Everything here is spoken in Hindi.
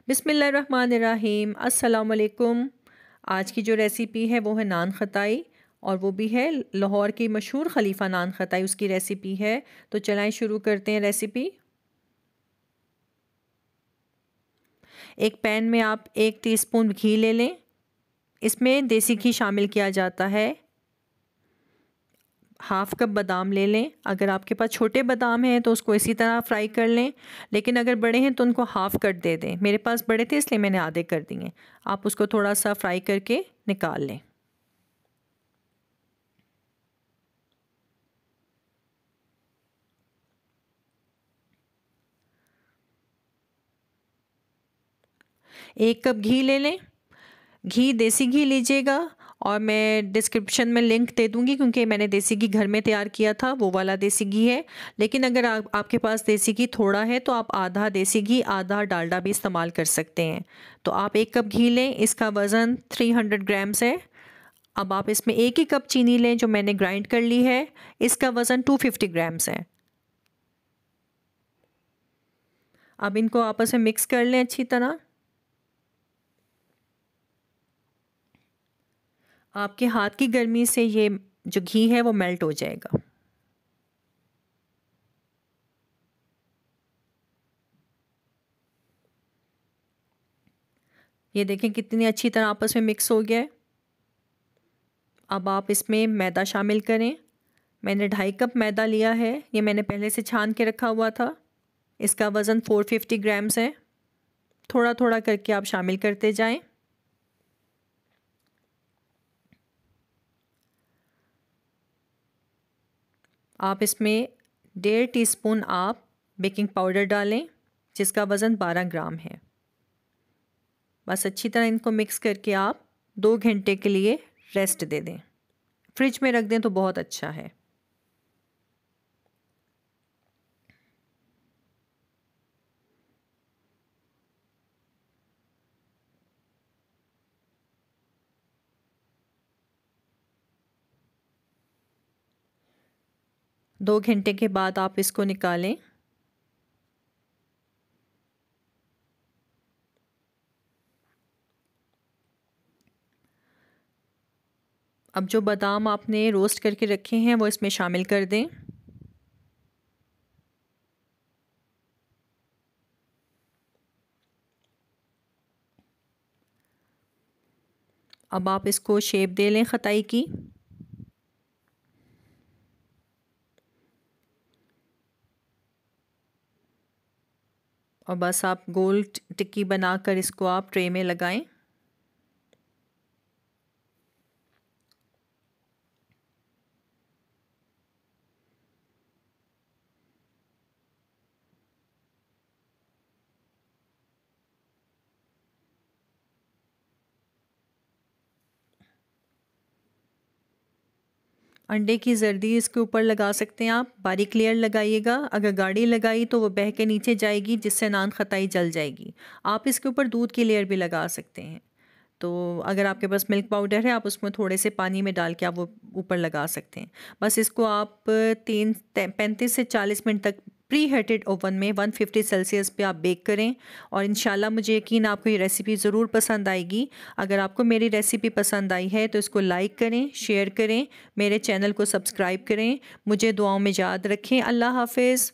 बिस्मिल्लाहिर्रहमानिर्रहीम, अस्सलाम वालेकुम। आज की जो रेसिपी है वो है नान खताई, और वो भी है लाहौर की मशहूर खलीफा नान खताई, उसकी रेसिपी है। तो चलाएं शुरू करते हैं रेसिपी। एक पैन में आप 1 टीस्पून घी ले लें। इसमें देसी घी शामिल किया जाता है। हाफ़ कप बादाम ले लें। अगर आपके पास छोटे बादाम हैं तो उसको इसी तरह फ्राई कर लें, लेकिन अगर बड़े हैं तो उनको हाफ़ कट दे दें। मेरे पास बड़े थे इसलिए मैंने आधे कर दिए। आप उसको थोड़ा सा फ्राई करके निकाल लें। एक कप घी ले लें। घी देसी घी लीजिएगा, और मैं डिस्क्रिप्शन में लिंक दे दूंगी क्योंकि मैंने देसी घी घर में तैयार किया था, वो वाला देसी घी है। लेकिन अगर आपके पास देसी घी थोड़ा है तो आप आधा देसी घी आधा डालडा भी इस्तेमाल कर सकते हैं। तो आप 1 कप घी लें, इसका वज़न 300 ग्राम्स है। अब आप इसमें 1 ही कप चीनी लें जो मैंने ग्राइंड कर ली है, इसका वज़न 250 ग्राम्स है। अब इनको आपस में मिक्स कर लें अच्छी तरह। आपके हाथ की गर्मी से ये जो घी है वो मेल्ट हो जाएगा। ये देखें कितनी अच्छी तरह आपस में मिक्स हो गया है। अब आप इसमें मैदा शामिल करें। मैंने 2.5 कप मैदा लिया है, ये मैंने पहले से छान के रखा हुआ था। इसका वज़न 450 ग्राम्स है। थोड़ा थोड़ा करके आप शामिल करते जाएं। आप इसमें 1.5 टीस्पून आप बेकिंग पाउडर डालें जिसका वज़न 12 ग्राम है। बस अच्छी तरह इनको मिक्स करके आप 2 घंटे के लिए रेस्ट दे दें। फ्रिज में रख दें तो बहुत अच्छा है। दो घंटे के बाद आप इसको निकालें। अब जो बादाम आपने रोस्ट करके रखे हैं वो इसमें शामिल कर दें। अब आप इसको शेप दे लें खताई की। और बस आप गोल टिक्की बनाकर इसको आप ट्रे में लगाएं। अंडे की जर्दी इसके ऊपर लगा सकते हैं आप। बारीक लेयर लगाइएगा, अगर गाढ़ी लगाई तो वो बह के नीचे जाएगी जिससे नान खताई जल जाएगी। आप इसके ऊपर दूध की लेयर भी लगा सकते हैं। तो अगर आपके पास मिल्क पाउडर है आप उसमें थोड़े से पानी में डाल के आप वो ऊपर लगा सकते हैं। बस इसको आप 35 से 40 मिनट तक प्री हीटेड ओवन में 150 सेल्सियस पे आप बेक करें। और इंशाल्लाह मुझे यकीन आपको ये रेसिपी ज़रूर पसंद आएगी। अगर आपको मेरी रेसिपी पसंद आई है तो इसको लाइक करें, शेयर करें, मेरे चैनल को सब्सक्राइब करें। मुझे दुआओं में याद रखें। अल्लाह हाफिज़।